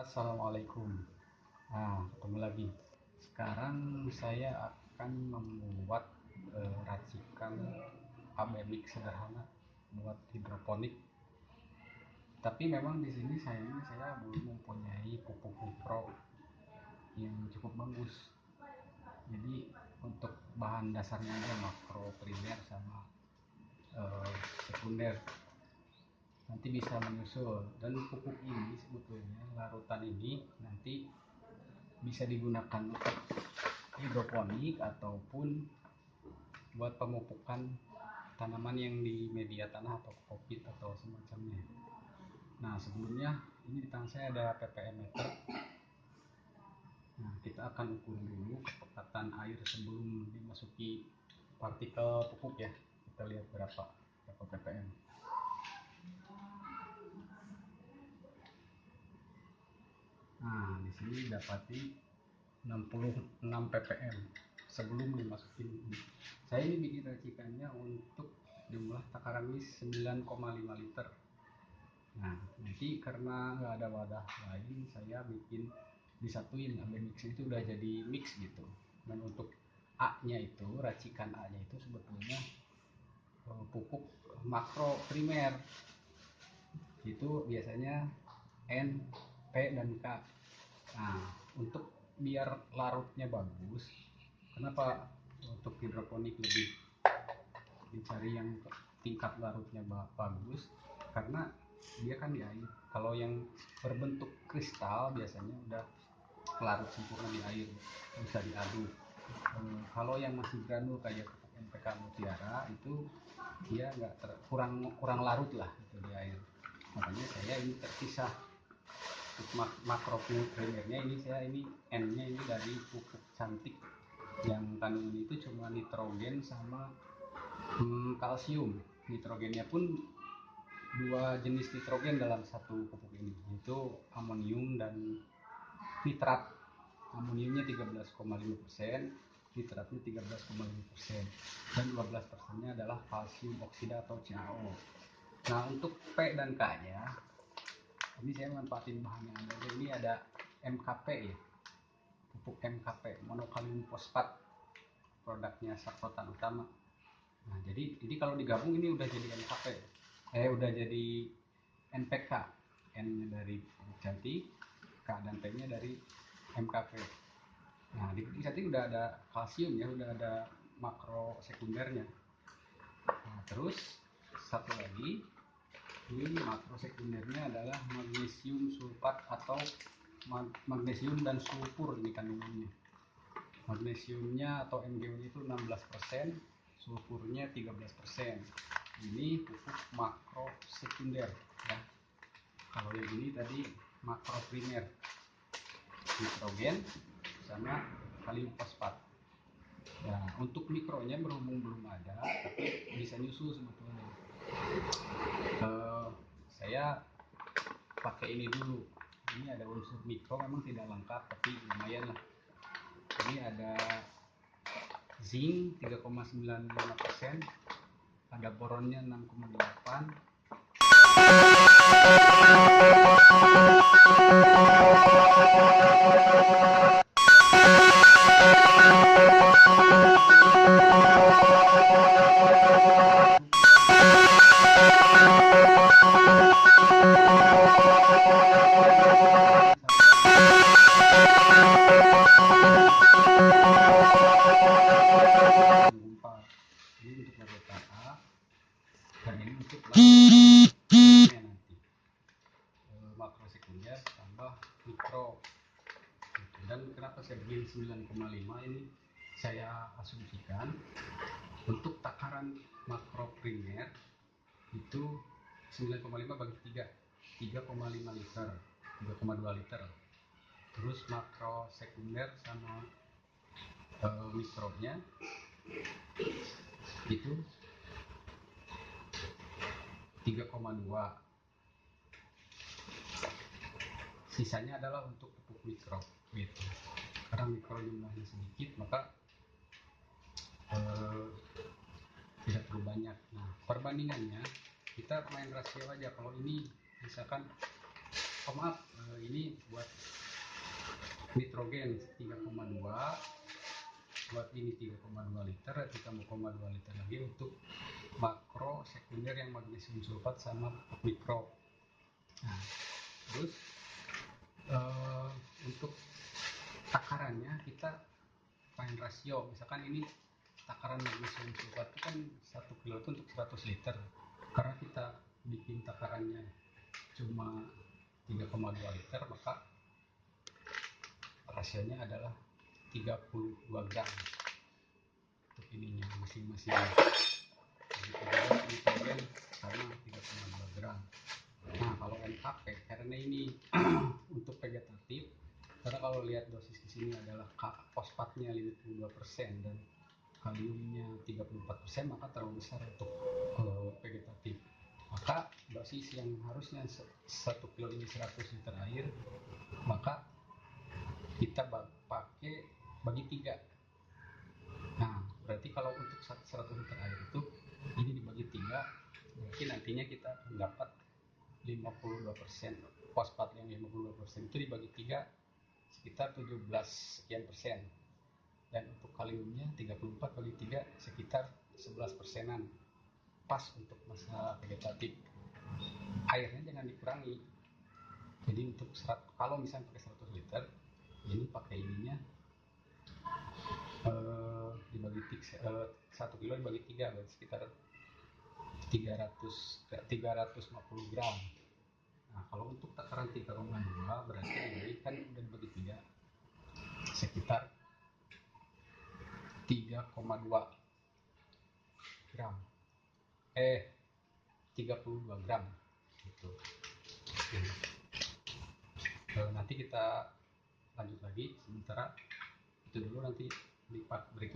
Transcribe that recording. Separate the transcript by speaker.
Speaker 1: Assalamualaikum. Nah, ketemu lagi. Sekarang saya akan membuat racikan abemik sederhana buat hidroponik. Tapi memang di sini saya belum mempunyai pupuk mikro yang cukup bagus. Jadi untuk bahan dasarnya aja makro primer sama sekunder. Nanti bisa menyusul, dan pupuk ini sebetulnya larutan ini nanti bisa digunakan untuk hidroponik ataupun buat pemupukan tanaman yang di media tanah atau kokpit atau semacamnya. Nah, sebelumnya ini di tangan saya ada ppm meter. Nah, kita akan ukur dulu kepekatan air sebelum dimasuki partikel pupuk ya. Kita lihat berapa ppm. Nah, di sini dapati 66 ppm sebelum dimasukin ini. Saya ini bikin racikannya untuk jumlah takaran mis 9,5 liter. Nah, nanti karena nggak ada wadah lain, saya bikin disatuin mix itu udah jadi mix gitu. Dan untuk A-nya itu, racikan A-nya itu sebetulnya pupuk makro primer. Itu biasanya N, P, dan K. Nah, untuk biar larutnya bagus, kenapa untuk hidroponik lebih dicari yang tingkat larutnya bagus? Karena dia kan di air. Kalau yang berbentuk kristal biasanya udah larut sempurna di air, bisa diaduk. Kalau yang masih granul kayak pupuk NPK Mutiara itu dia nggak kurang larut lah itu di air. Makanya saya ini terpisah. Untuk makro primernya ini N-nya ini dari pupuk cantik yang kandungan itu cuma nitrogen sama kalsium. Nitrogennya pun dua jenis nitrogen dalam satu pupuk ini, yaitu amonium dan nitrat. Amoniumnya 13,5%, nitratnya 13,5%, dan 12%-nya adalah kalsium oksida atau CaO. Nah, untuk P dan K-nya ini saya manfaatin bahan yang ada. Ini ada MKP ya, pupuk MKP, monokalium fosfat, produknya Saksotan Utama. Nah, jadi kalau digabung ini udah jadi MKP, udah jadi NPK. N-nya dari pupuk cantik, K dan P-nya dari MKP. Nah, di satu udah ada kalsium ya, udah ada makro sekundernya. Nah, terus satu lagi, ini makro sekundernya adalah magnesium sulfat atau magnesium dan sulfur ini kandungannya. Magnesiumnya atau MgO-nya itu 16%, sulfurnya 13%. Ini pupuk makro sekunder ya. Kalau yang ini tadi makro primer, nitrogen sama kalium fosfat. Nah, untuk mikronya berhubung belum ada, tapi bisa nyusul sebetulnya. Saya pakai ini dulu. Ini ada unsur mikro, memang tidak lengkap tapi lumayan lah. Ini ada zinc 3,95%, ada boronnya 6,8, ini untuk larutan A, dan ini untuk larutan nanti makro sekunder tambah mikro. Dan kenapa saya bikin 9,5 ini, saya asumsikan untuk takaran makro primer itu 9,5 bagi 3, 3,5 liter, 3,2 liter. Terus makro sekunder sama mikronya itu 3,2. Sisanya adalah untuk pupuk mikro gitu. Karena mikro jumlahnya sedikit, maka tidak terlalu banyak. Nah, perbandingannya kita main rasio aja. Kalau ini misalkan maaf, ini buat nitrogen 3,2, buat ini 3,2 liter, 3,2 liter lagi untuk makro sekunder yang magnesium sulfat sama mikro. Nah, terus untuk takarannya kita main rasio. Misalkan ini takaran magnesium sulfat itu kan 1 kilo itu untuk 100 liter. Karena kita bikin takarannya cuma 3,2 liter, maka rasionya adalah 32 gram untuk ininya masing-masing. Nitrogen sama 3,2 gram. Nah, kalau NPK karena ini untuk vegetatif, karena kalau lihat dosis di sini adalah fosfatnya 52% dan kaliumnya 34%, maka terlalu besar untuk vegetatif. Maka dosis yang harusnya 1 kilo ini 100 liter air, maka kita pakai bagi 3. Nah, berarti kalau untuk 100 liter air itu ini dibagi 3, berarti nantinya kita dapat 52%. Fosfat yang 52% itu dibagi 3 sekitar 17 sekian persen. Dan untuk kaliumnya 34 bagi 3 sekitar 11 persenan. Pas untuk masa vegetatif. Airnya jangan dikurangi. Jadi untuk kalau misalnya pakai 100 liter, ini pakai ininya dibagi 1 kilo dibagi 3 berarti sekitar 350 gram. Nah, kalau untuk takaran 3,2 berarti ini kan udah dibagi 3 sekitar 3,2 gram 32 gram gitu. Nanti kita lanjut lagi, sementara itu dulu, nanti di part berikutnya